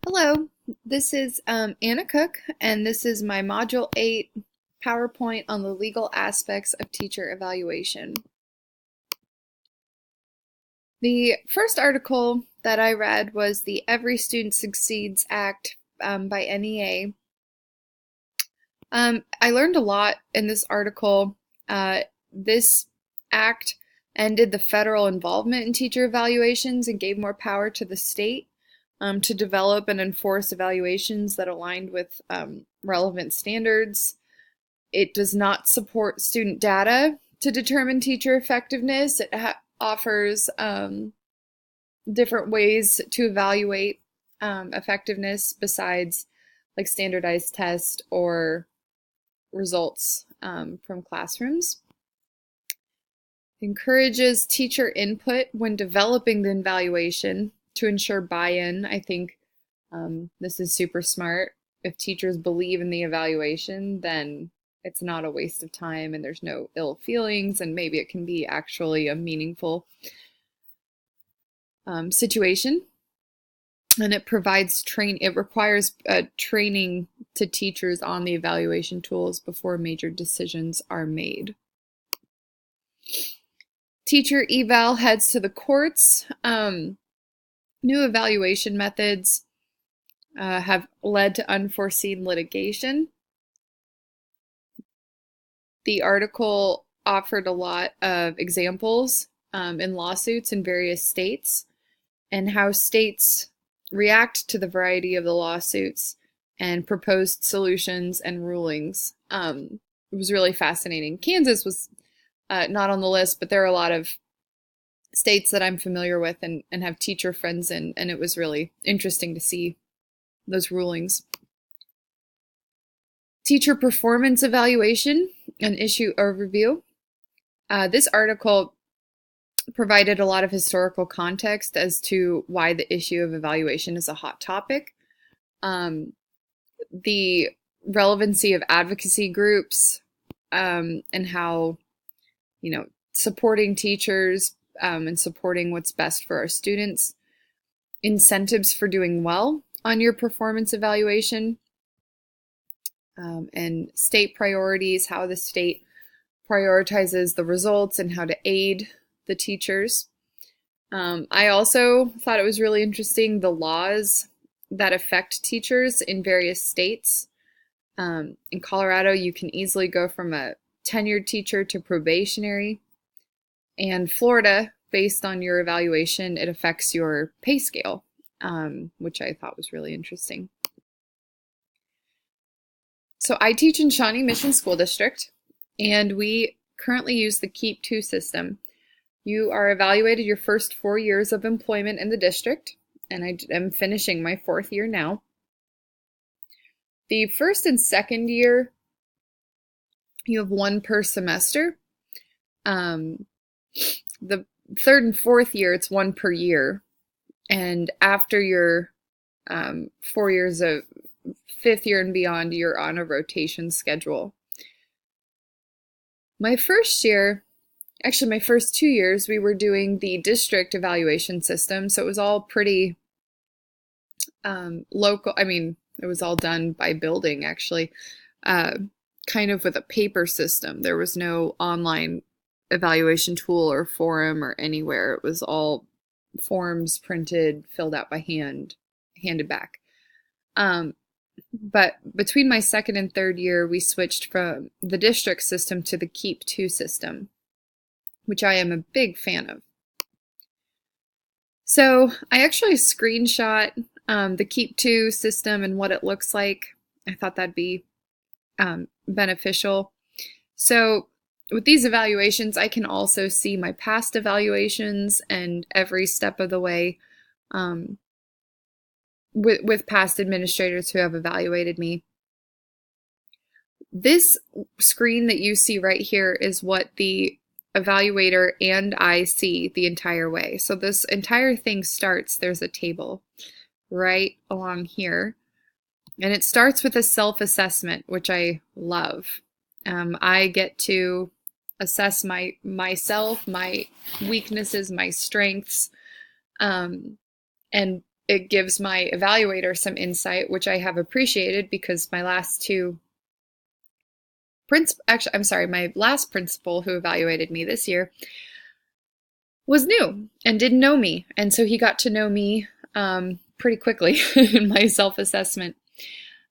Hello, this is Anna Cook, and this is my Module 8 PowerPoint on the legal aspects of teacher evaluation. The first article that I read was the Every Student Succeeds Act by NEA. I learned a lot in this article. This act ended the federal involvement in teacher evaluations and gave more power to the state to develop and enforce evaluations that aligned with relevant standards. It does not support student data to determine teacher effectiveness. It offers different ways to evaluate effectiveness besides like standardized tests or results from classrooms. Encourages teacher input when developing the evaluation to ensure buy-in. I think this is super smart. If teachers believe in the evaluation, then it's not a waste of time and there's no ill feelings, and maybe it can be actually a meaningful situation. And it provides it requires training to teachers on the evaluation tools before major decisions are made. Teacher eval heads to the courts. New evaluation methods have led to unforeseen litigation. The article offered a lot of examples in lawsuits in various states and how states react to the variety of the lawsuits and proposed solutions and rulings. It was really fascinating. Kansas was not on the list, but there are a lot of states that I'm familiar with and have teacher friends in, and it was really interesting to see those rulings. Teacher performance evaluation and issue overview. This article provided a lot of historical context as to why the issue of evaluation is a hot topic. The relevancy of advocacy groups and how, supporting teachers and supporting what's best for our students. Incentives for doing well on your performance evaluation. And state priorities, how the state prioritizes the results and how to aid the teachers. I also thought it was really interesting the laws that affect teachers in various states. In Colorado, you can easily go from a tenured teacher to probationary. And Florida, based on your evaluation, it affects your pay scale, which I thought was really interesting. So I teach in Shawnee Mission School District, and we currently use the Keep 2 system. You are evaluated your first 4 years of employment in the district, and I am finishing my 4th year now. The first and second year, you have 1 per semester. The third and fourth year, it's 1 per year. And after your 4 years of 5th year and beyond, you're on a rotation schedule. My first year, actually my first 2 years, we were doing the district evaluation system. So it was all pretty local. I mean, it was all done by building, actually, kind of with a paper system. There was no online evaluation tool or forum or anywhere. It was all forms printed, filled out by hand, handed back. But between my second and third year, we switched from the district system to the Keep 2 system, which I am a big fan of. So I actually screenshot the Keep 2 system and what it looks like. I thought that'd be beneficial. So with these evaluations, I can also see my past evaluations and every step of the way with past administrators who have evaluated me. This screen that you see right here is what the evaluator and I see the entire way. So this entire thing starts, there's a table right along here, and it starts with a self-assessment, which I love. I get to assess myself, my weaknesses, my strengths, and it gives my evaluator some insight, which I have appreciated because my last two actually, I'm sorry, my last principal who evaluated me this year was new and didn't know me. And so he got to know me pretty quickly in my self-assessment.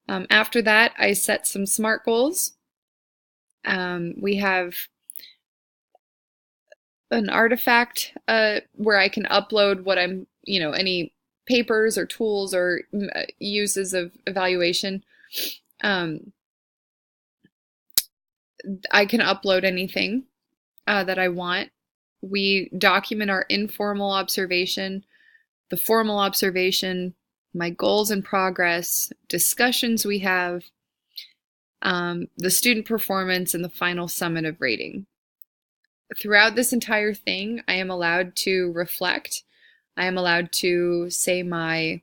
After that, I set some SMART goals. We have an artifact where I can upload what I'm, any papers or tools or uses of evaluation. I can upload anything that I want. We document our informal observation, the formal observation, my goals and progress, discussions we have, the student performance, and the final summative rating. Throughout this entire thing, I am allowed to reflect. I am allowed to say my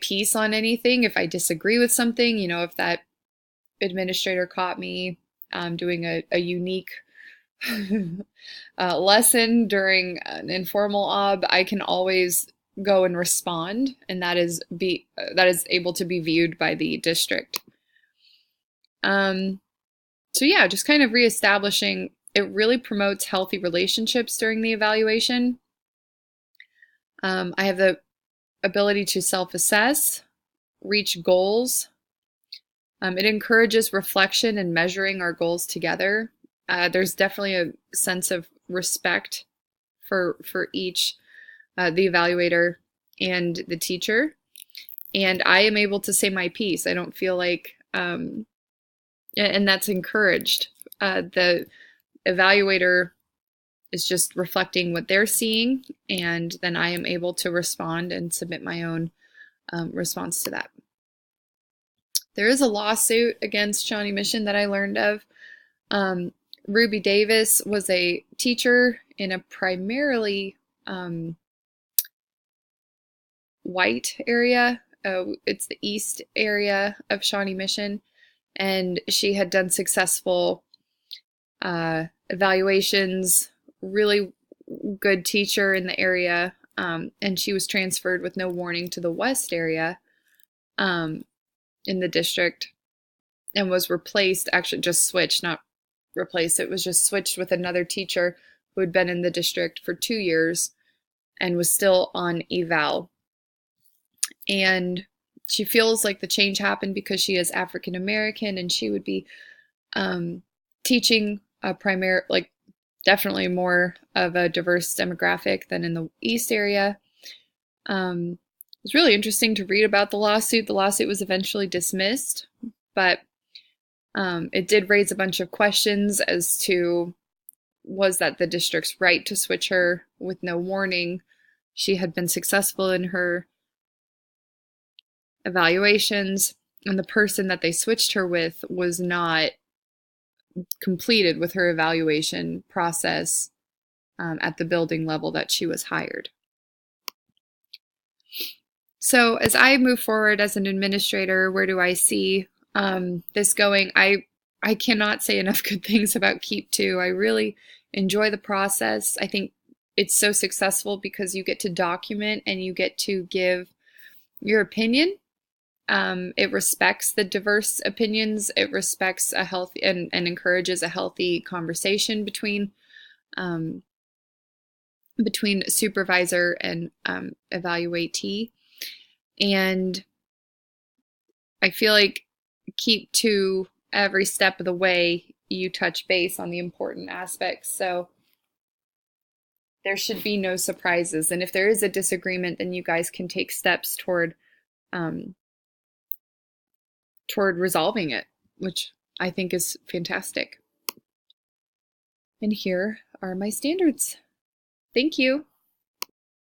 piece on anything. If I disagree with something, if that administrator caught me doing a unique lesson during an informal ob, I can always go and respond, and that is able to be viewed by the district. So yeah, just kind of reestablishing, it really promotes healthy relationships during the evaluation. I have the ability to self-assess, reach goals. It encourages reflection and measuring our goals together. There's definitely a sense of respect for each, the evaluator and the teacher. And I am able to say my piece. I don't feel like, and that's encouraged. The evaluator is just reflecting what they're seeing, and then I am able to respond and submit my own response to that. There is a lawsuit against Shawnee Mission that I learned of. Ruby Davis was a teacher in a primarily white area. It's the east area of Shawnee Mission, and she had done successful evaluations, really good teacher in the area, and she was transferred with no warning to the west area in the district, and was replaced, actually just switched, not replaced, it was just switched with another teacher who had been in the district for 2 years and was still on eval. And she feels like the change happened because she is African American, and she would be teaching definitely more of a diverse demographic than in the East area. It was really interesting to read about the lawsuit. The lawsuit was eventually dismissed, but it did raise a bunch of questions as to, was that the district's right to switch her with no warning? She had been successful in her evaluations, and the person that they switched her with was not completed with her evaluation process at the building level that she was hired. So as I move forward as an administrator, where do I see this going? I cannot say enough good things about Keep 2. I really enjoy the process. I think it's so successful because you get to document and you get to give your opinion. It respects the diverse opinions. It respects a healthy and encourages a healthy conversation between supervisor and evaluatee. And I feel like Keep 2, every step of the way, you touch base on the important aspects. So there should be no surprises. And if there is a disagreement, then you guys can take steps toward resolving it, which I think is fantastic. And here are my standards. Thank you.